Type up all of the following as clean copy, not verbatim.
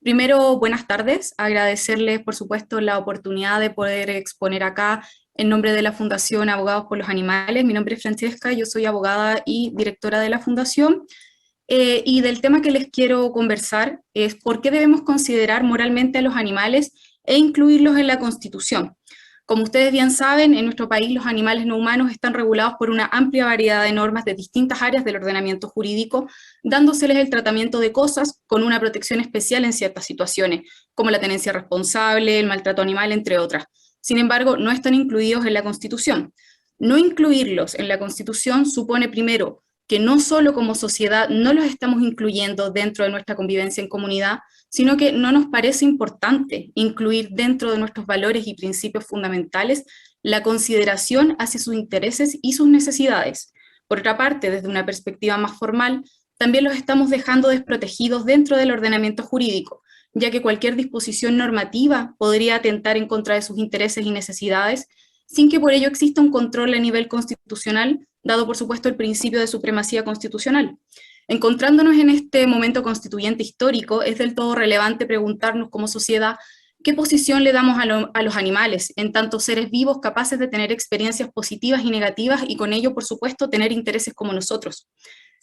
Primero, buenas tardes. Agradecerles, por supuesto, la oportunidad de poder exponer acá en nombre de la Fundación Abogados por los Animales. Mi nombre es Francesca, yo soy abogada y directora de la Fundación. Y del tema que les quiero conversar es por qué debemos considerar moralmente a los animales e incluirlos en la Constitución. Como ustedes bien saben, en nuestro país los animales no humanos están regulados por una amplia variedad de normas de distintas áreas del ordenamiento jurídico, dándoseles el tratamiento de cosas con una protección especial en ciertas situaciones, como la tenencia responsable, el maltrato animal, entre otras. Sin embargo, no están incluidos en la Constitución. No incluirlos en la Constitución supone, primero, que no solo como sociedad no los estamos incluyendo dentro de nuestra convivencia en comunidad, sino que no nos parece importante incluir dentro de nuestros valores y principios fundamentales la consideración hacia sus intereses y sus necesidades. Por otra parte, desde una perspectiva más formal, también los estamos dejando desprotegidos dentro del ordenamiento jurídico, ya que cualquier disposición normativa podría atentar en contra de sus intereses y necesidades, sin que por ello exista un control a nivel constitucional, dado por supuesto el principio de supremacía constitucional. Encontrándonos en este momento constituyente histórico, es del todo relevante preguntarnos como sociedad qué posición le damos a los animales, en tanto seres vivos capaces de tener experiencias positivas y negativas y con ello, por supuesto, tener intereses como nosotros.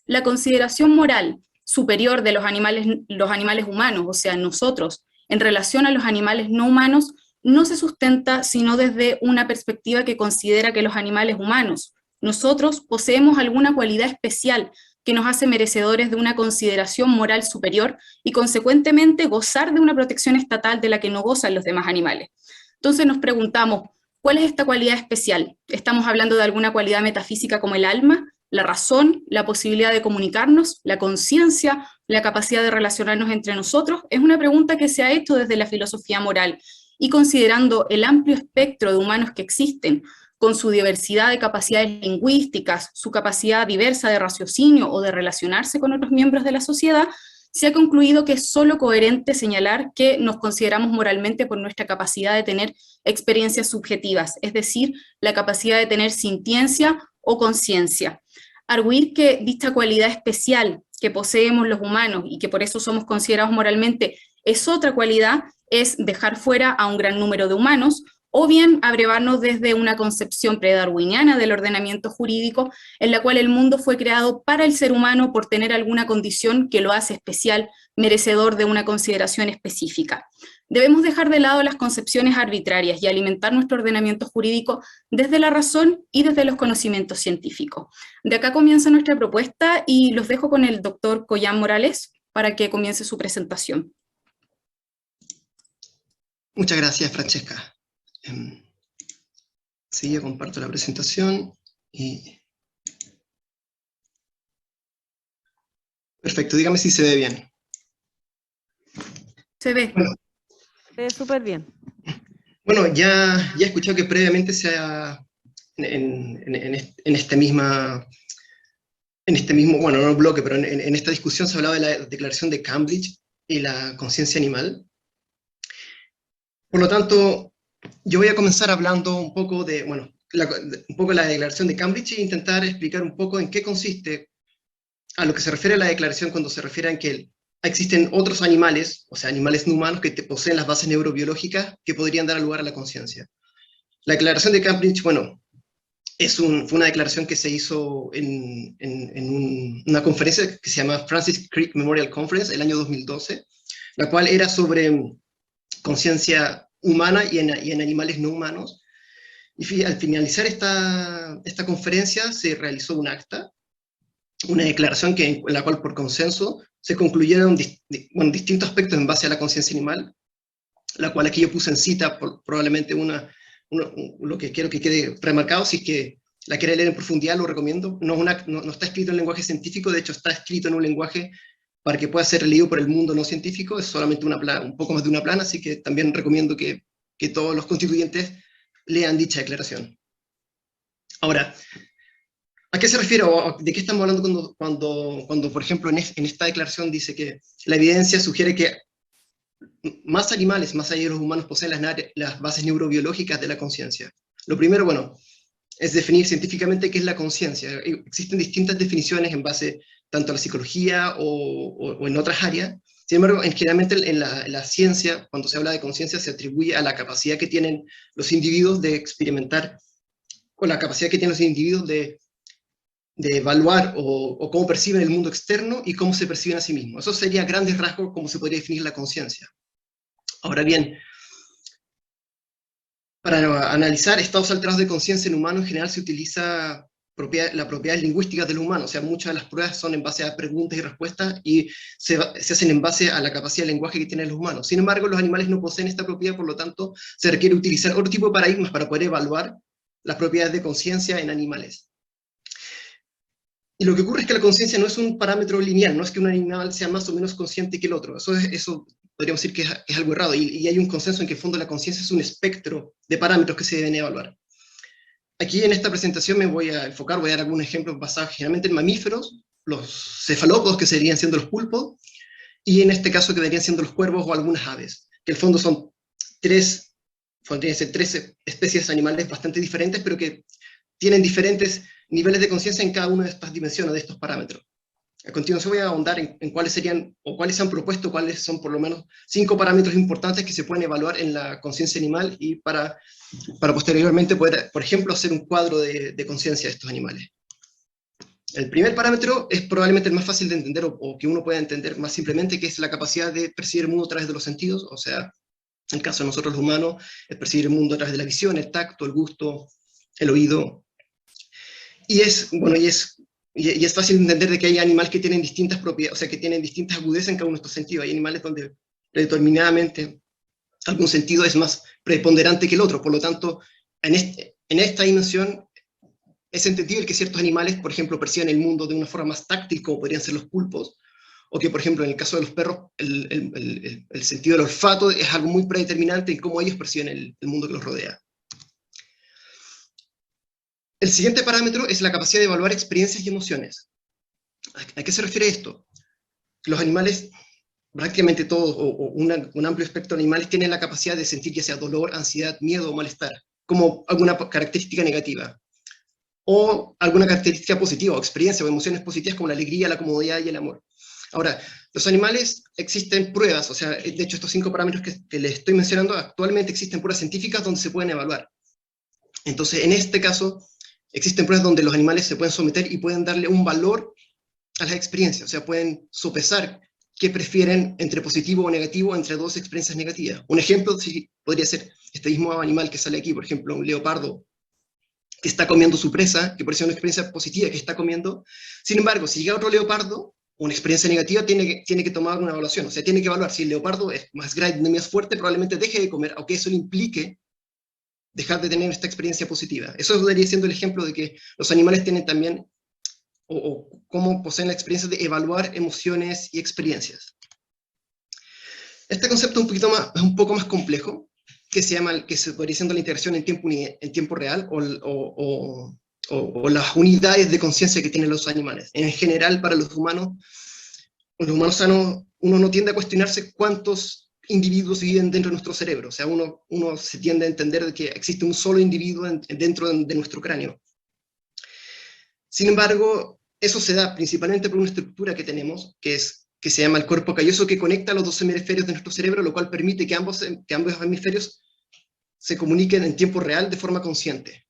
La consideración moral superior de los animales humanos, o sea, nosotros, en relación a los animales no humanos, no se sustenta sino desde una perspectiva que considera que los animales humanos, nosotros, poseemos alguna cualidad especial que nos hace merecedores de una consideración moral superior y consecuentemente gozar de una protección estatal de la que no gozan los demás animales. Entonces nos preguntamos, ¿cuál es esta cualidad especial? ¿Estamos hablando de alguna cualidad metafísica como el alma, la razón, la posibilidad de comunicarnos, la conciencia, la capacidad de relacionarnos entre nosotros? Es una pregunta que se ha hecho desde la filosofía moral y considerando el amplio espectro de humanos que existen, con su diversidad de capacidades lingüísticas, su capacidad diversa de raciocinio o de relacionarse con otros miembros de la sociedad, se ha concluido que es solo coherente señalar que nos consideramos moralmente por nuestra capacidad de tener experiencias subjetivas, es decir, la capacidad de tener sintiencia o conciencia. Arguir que dicha cualidad especial que poseemos los humanos y que por eso somos considerados moralmente es otra cualidad, es dejar fuera a un gran número de humanos, o bien abrevarnos desde una concepción predarwiniana del ordenamiento jurídico, en la cual el mundo fue creado para el ser humano por tener alguna condición que lo hace especial, merecedor de una consideración específica. Debemos dejar de lado las concepciones arbitrarias y alimentar nuestro ordenamiento jurídico desde la razón y desde los conocimientos científicos. De acá comienza nuestra propuesta y los dejo con el doctor Collán Morales para que comience su presentación. Muchas gracias, Francesca. Sí, yo comparto la presentación y... Perfecto, dígame si se ve bien. Se ve. Bueno, Se ve súper bien. Bueno, ya he escuchado que previamente en este mismo, bueno, no bloque, pero en esta discusión se hablaba de la Declaración de Cambridge y la conciencia animal. Por lo tanto, yo voy a comenzar hablando un poco de, bueno, un poco de la Declaración de Cambridge e intentar explicar un poco en qué consiste a lo que se refiere a la declaración cuando se refiere a que existen otros animales, o sea, animales no humanos que poseen las bases neurobiológicas que podrían dar lugar a la conciencia. La Declaración de Cambridge, bueno, fue una declaración que se hizo en una conferencia que se llama Francis Crick Memorial Conference el año 2012, la cual era sobre conciencia humana y en animales no humanos. Y al finalizar esta conferencia se realizó un acta, una declaración en la cual por consenso se concluyeron distintos aspectos en base a la conciencia animal, la cual aquí yo puse en cita probablemente lo que quiero que quede remarcado. Si es que la quiere leer en profundidad, lo recomiendo. No está escrito en lenguaje científico, de hecho está escrito en un lenguaje para que pueda ser leído por el mundo no científico, es solamente un poco más de una plana, así que también recomiendo que todos los constituyentes lean dicha declaración. Ahora, ¿a qué se refiere o de qué estamos hablando cuando por ejemplo, en esta declaración dice que la evidencia sugiere que más animales, más allá de los humanos, poseen las bases neurobiológicas de la conciencia? Lo primero, bueno, es definir científicamente qué es la conciencia. Existen distintas definiciones en base tanto a la psicología o en otras áreas. Sin embargo, generalmente en la ciencia, cuando se habla de conciencia, se atribuye a la capacidad que tienen los individuos de experimentar, o la capacidad que tienen los individuos de evaluar o cómo perciben el mundo externo y cómo se perciben a sí mismos. Eso sería a grandes rasgos cómo se podría definir la conciencia. Ahora bien, para analizar estados alterados de conciencia en humanos, en general se utiliza las propiedades lingüísticas del humano, o sea, muchas de las pruebas son en base a preguntas y respuestas y se hacen en base a la capacidad de lenguaje que tienen los humanos. Sin embargo, los animales no poseen esta propiedad, por lo tanto, se requiere utilizar otro tipo de paradigmas para poder evaluar las propiedades de conciencia en animales. Y lo que ocurre es que la conciencia no es un parámetro lineal, no es que un animal sea más o menos consciente que el otro. Eso podríamos decir que es algo errado, y hay un consenso en que en el fondo la conciencia es un espectro de parámetros que se deben evaluar. Aquí en esta presentación me voy a enfocar, voy a dar algunos ejemplos basados generalmente en mamíferos, los cefalópodos, que serían siendo los pulpos, y en este caso que deberían siendo los cuervos o algunas aves, que en el fondo son podrían ser tres especies animales bastante diferentes, pero que tienen diferentes niveles de conciencia en cada una de estas dimensiones, de estos parámetros. A continuación voy a ahondar en cuáles serían, o cuáles se han propuesto, cuáles son por lo menos 5 parámetros importantes que se pueden evaluar en la conciencia animal y para posteriormente poder, por ejemplo, hacer un cuadro de conciencia de estos animales. El primer parámetro es probablemente el más fácil de entender, o que uno pueda entender más simplemente, que es la capacidad de percibir el mundo a través de los sentidos, o sea, en el caso de nosotros los humanos, es percibir el mundo a través de la visión, el tacto, el gusto, el oído. Y es fácil de entender de que hay animales que tienen distintas propiedades, o sea, que tienen distintas agudezas en cada uno de estos sentidos. Hay animales donde predeterminadamente algún sentido es más preponderante que el otro. Por lo tanto, en esta dimensión es entendible que ciertos animales, por ejemplo, perciben el mundo de una forma más táctil, como podrían ser los pulpos, o que, por ejemplo, en el caso de los perros, el sentido del olfato es algo muy predeterminante en cómo ellos perciben el mundo que los rodea. El siguiente parámetro es la capacidad de evaluar experiencias y emociones. ¿A qué se refiere esto? Los animales, prácticamente todos, o un amplio espectro de animales, tienen la capacidad de sentir ya sea dolor, ansiedad, miedo o malestar, como alguna característica negativa, o alguna característica positiva, o experiencia o emociones positivas como la alegría, la comodidad y el amor. Ahora, los animales, existen pruebas, o sea, de hecho estos 5 parámetros que les estoy mencionando, actualmente existen pruebas científicas donde se pueden evaluar. Entonces, en este caso, existen pruebas donde los animales se pueden someter y pueden darle un valor a las experiencias, o sea, pueden sopesar qué prefieren entre positivo o negativo entre dos experiencias negativas. Un ejemplo podría ser este mismo animal que sale aquí, por ejemplo, un leopardo que está comiendo su presa, que parece una experiencia positiva que está comiendo. Sin embargo, si llega otro leopardo, una experiencia negativa, tiene que tomar una evaluación, o sea, tiene que evaluar si el leopardo es más grande, más fuerte, probablemente deje de comer, aunque eso le implique dejar de tener esta experiencia positiva. Eso debería siendo el ejemplo de que los animales tienen también, o cómo poseen la experiencia de evaluar emociones y experiencias. Este concepto es un poco más complejo, que se podría siendo la integración en tiempo real, o las unidades de conciencia que tienen los animales. En general, para los humanos sanos, uno no tiende a cuestionarse cuántos individuos viven dentro de nuestro cerebro. O sea, uno se tiende a entender de que existe un solo individuo dentro de nuestro cráneo. Sin embargo, eso se da principalmente por una estructura que tenemos, que se llama el cuerpo calloso, que conecta los 2 hemisferios de nuestro cerebro, lo cual permite que ambos hemisferios se comuniquen en tiempo real de forma consciente.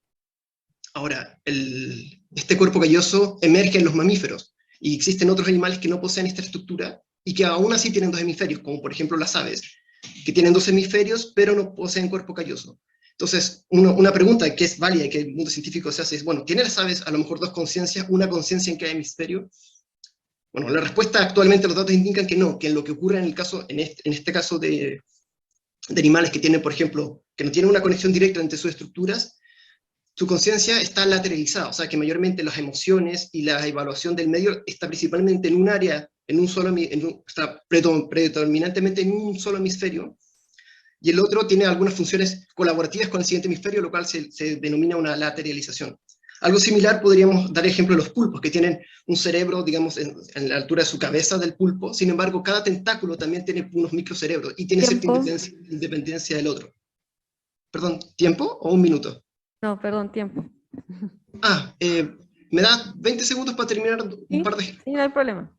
Ahora, este cuerpo calloso emerge en los mamíferos, y existen otros animales que no poseen esta estructura, y que aún así tienen 2 hemisferios, como por ejemplo las aves, que tienen 2 hemisferios, pero no poseen cuerpo calloso. Entonces, una pregunta que es válida y que el mundo científico se hace es, bueno, ¿tienen las aves a lo mejor 2 conciencias, una conciencia en cada hemisferio? Bueno, la respuesta actualmente, los datos indican que no, que lo que ocurre en este caso de animales que tienen, por ejemplo, que no tienen una conexión directa entre sus estructuras, su conciencia está lateralizada, o sea que mayormente las emociones y la evaluación del medio está principalmente en un área, está predominantemente en un solo hemisferio, y el otro tiene algunas funciones colaborativas con el siguiente hemisferio, lo cual se denomina una lateralización. Algo similar podríamos dar ejemplo de los pulpos, que tienen un cerebro, digamos, en la altura de su cabeza del pulpo. Sin embargo, cada tentáculo también tiene unos microcerebros y tiene cierta independencia del otro. Perdón, ¿tiempo o un minuto? No, perdón, tiempo. ¿Me da 20 segundos para terminar un par de... Sí, no hay problema.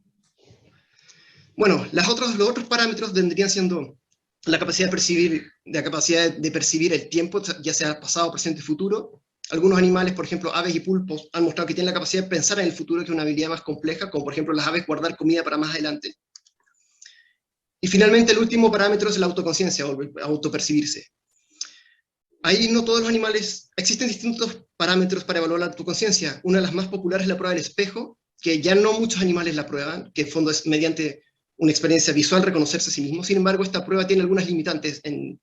Bueno, los otros parámetros vendrían siendo la capacidad de percibir el tiempo, ya sea pasado, presente, futuro. Algunos animales, por ejemplo, aves y pulpos, han mostrado que tienen la capacidad de pensar en el futuro, que es una habilidad más compleja, como por ejemplo las aves guardar comida para más adelante. Y finalmente el último parámetro es la autoconciencia, o autopercibirse. Ahí no todos los animales, existen distintos parámetros para evaluar la autoconciencia. Una de las más populares es la prueba del espejo, que ya no muchos animales la prueban, que en fondo es mediante una experiencia visual reconocerse a sí mismo. Sin embargo, esta prueba tiene algunas limitantes en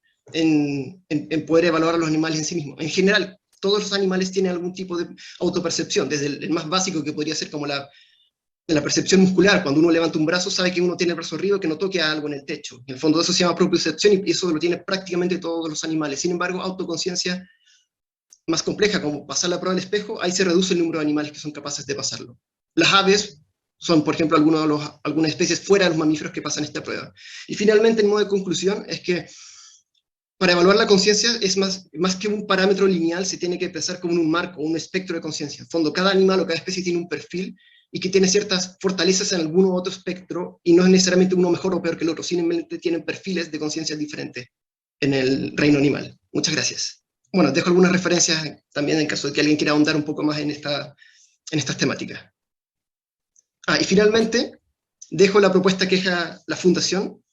poder evaluar a los animales en sí mismos. En general, todos los animales tienen algún tipo de autopercepción, desde el más básico, que podría ser como la percepción muscular. Cuando uno levanta un brazo, sabe que uno tiene el brazo arriba y que no toque a algo en el techo. En el fondo eso se llama propiocepción, y eso lo tiene prácticamente todos los animales. Sin embargo, autoconciencia más compleja, como pasar la prueba del espejo, ahí se reduce el número de animales que son capaces de pasarlo. Las aves son, por ejemplo, algunas especies fuera de los mamíferos que pasan esta prueba. Y finalmente, en modo de conclusión, es que para evaluar la conciencia es más que un parámetro lineal, se tiene que pensar como un marco, un espectro de conciencia. En fondo, cada animal o cada especie tiene un perfil y que tiene ciertas fortalezas en algún otro espectro, y no es necesariamente uno mejor o peor que el otro, simplemente tienen perfiles de conciencia diferentes en el reino animal. Muchas gracias. Bueno, dejo algunas referencias también en caso de que alguien quiera ahondar un poco más en estas temáticas. Y finalmente, dejo la propuesta que deja la Fundación,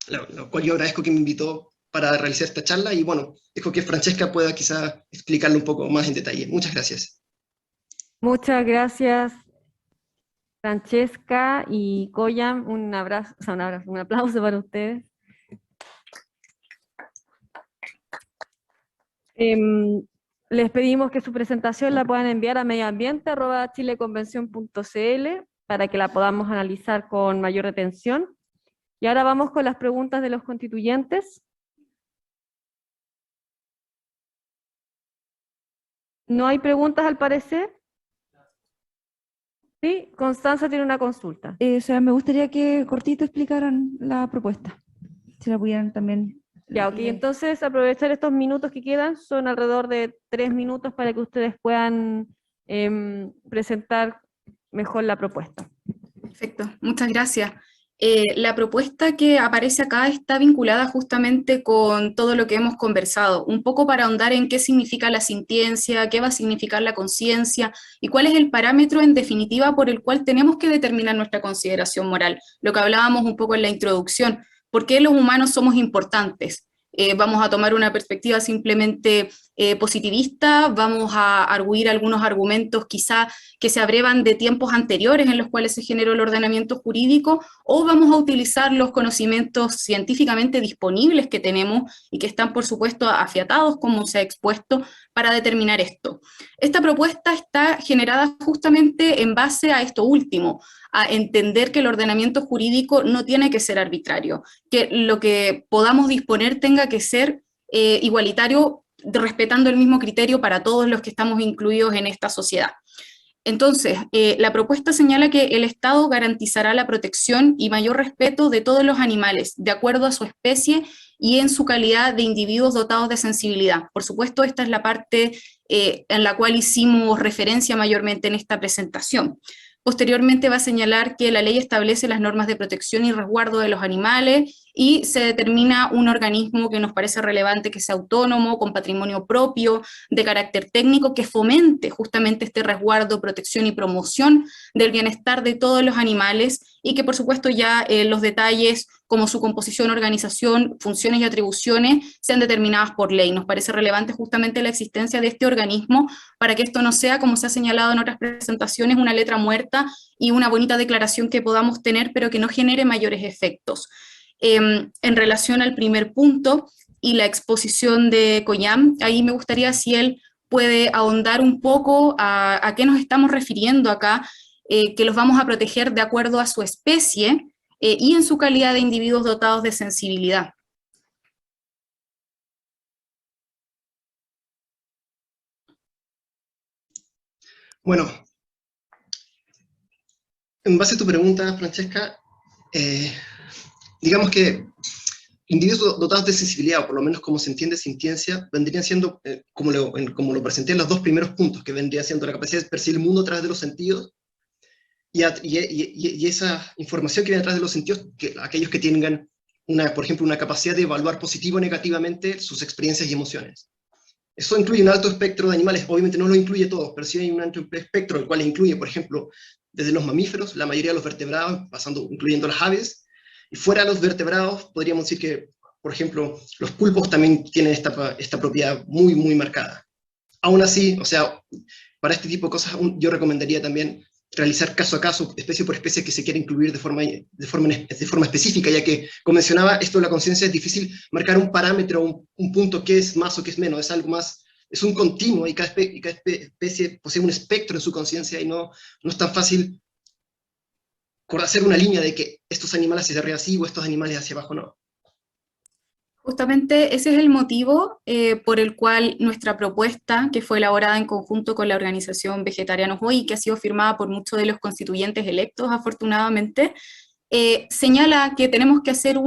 la cual yo agradezco que me invitó para realizar esta charla, y bueno, dejo que Francesca pueda quizá explicarlo un poco más en detalle. Muchas gracias. Muchas gracias, Francesca y Koyam. Un abrazo, o sea, un aplauso para ustedes. Les pedimos que su presentación la puedan enviar a medioambiente@chileconvención.cl para que la podamos analizar con mayor detención. Y ahora vamos con las preguntas de los constituyentes. ¿No hay preguntas al parecer? Sí, Constanza tiene una consulta. O sea, me gustaría que cortito explicaran la propuesta, si la pudieran también. Ya, ok, entonces aprovechar estos minutos que quedan, son alrededor de 3 minutos para que ustedes puedan presentar mejor la propuesta. Perfecto, muchas gracias. La propuesta que aparece acá está vinculada justamente con todo lo que hemos conversado, un poco para ahondar en qué significa la sintiencia, qué va a significar la conciencia y cuál es el parámetro en definitiva por el cual tenemos que determinar nuestra consideración moral. Lo que hablábamos un poco en la introducción, ¿por qué los humanos somos importantes? Vamos a tomar una perspectiva simplemente positivista, vamos a arguir algunos argumentos quizá que se abrevan de tiempos anteriores en los cuales se generó el ordenamiento jurídico, o vamos a utilizar los conocimientos científicamente disponibles que tenemos y que están, por supuesto, afiatados, como se ha expuesto, para determinar esto. Esta propuesta está generada justamente en base a esto último, a entender que el ordenamiento jurídico no tiene que ser arbitrario, que lo que podamos disponer tenga que ser igualitario, respetando el mismo criterio para todos los que estamos incluidos en esta sociedad. Entonces, la propuesta señala que el Estado garantizará la protección y mayor respeto de todos los animales, de acuerdo a su especie y en su calidad de individuos dotados de sensibilidad. Por supuesto, esta es la parte en la cual hicimos referencia mayormente en esta presentación. Posteriormente va a señalar que la ley establece las normas de protección y resguardo de los animales y se determina un organismo que nos parece relevante, que sea autónomo, con patrimonio propio, de carácter técnico, que fomente justamente este resguardo, protección y promoción del bienestar de todos los animales, y que por supuesto ya los detalles como su composición, organización, funciones y atribuciones sean determinadas por ley. Nos parece relevante justamente la existencia de este organismo para que esto no sea, como se ha señalado en otras presentaciones, una letra muerta y una bonita declaración que podamos tener, pero que no genere mayores efectos. En relación al primer punto y la exposición de Koyam, ahí me gustaría si él puede ahondar un poco a qué nos estamos refiriendo acá, que los vamos a proteger de acuerdo a su especie y en su calidad de individuos dotados de sensibilidad. Bueno, en base a tu pregunta, Francesca, digamos que individuos dotados de sensibilidad, o por lo menos como se entiende sintiencia, vendrían siendo, como lo presenté en los dos primeros puntos, que vendría siendo la capacidad de percibir el mundo a través de los sentidos, y esa información que viene detrás de los sentidos, que aquellos que tengan, por ejemplo, una capacidad de evaluar positivo o negativamente sus experiencias y emociones. Eso incluye un alto espectro de animales, obviamente no lo incluye todos, pero sí hay un alto espectro, el cual incluye, por ejemplo, desde los mamíferos, la mayoría de los vertebrados, incluyendo las aves, y fuera de los vertebrados, podríamos decir que, por ejemplo, los pulpos también tienen esta propiedad muy, muy marcada. Aún así, o sea, para este tipo de cosas, yo recomendaría también realizar caso a caso, especie por especie que se quiera incluir de forma específica, ya que, como mencionaba, esto de la conciencia es difícil marcar un parámetro, un punto que es más o que es menos, es algo más, es un continuo, y cada especie posee un espectro en su conciencia, y no es tan fácil hacer una línea de que estos animales hacia arriba sí o estos animales hacia abajo no. Justamente ese es el motivo por el cual nuestra propuesta, que fue elaborada en conjunto con la organización Vegetarianos Hoy, y que ha sido firmada por muchos de los constituyentes electos, afortunadamente, señala que tenemos que hacer no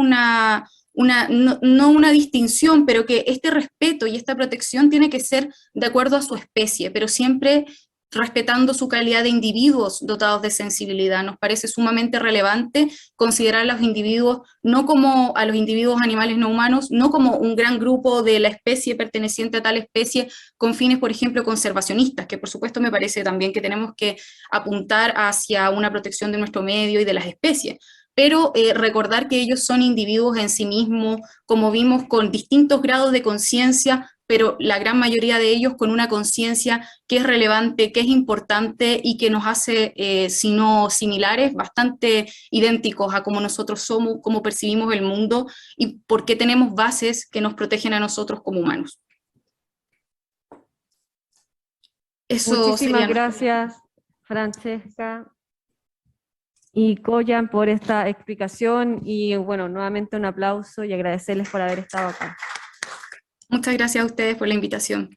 una distinción, pero que este respeto y esta protección tiene que ser de acuerdo a su especie, pero siempre respetando su calidad de individuos dotados de sensibilidad. Nos parece sumamente relevante considerar a los individuos, no como a los individuos animales no humanos, no como un gran grupo de la especie perteneciente a tal especie con fines, por ejemplo, conservacionistas, que por supuesto me parece también que tenemos que apuntar hacia una protección de nuestro medio y de las especies, pero recordar que ellos son individuos en sí mismos, como vimos, con distintos grados de conciencia, pero la gran mayoría de ellos con una conciencia que es relevante, que es importante y que nos hace, si no similares, bastante idénticos a cómo nosotros somos, cómo percibimos el mundo y por qué tenemos bases que nos protegen a nosotros como humanos. Eso Muchísimas sería gracias, Francesca y Koyan, por esta explicación, y bueno, nuevamente un aplauso y agradecerles por haber estado acá. Muchas gracias a ustedes por la invitación.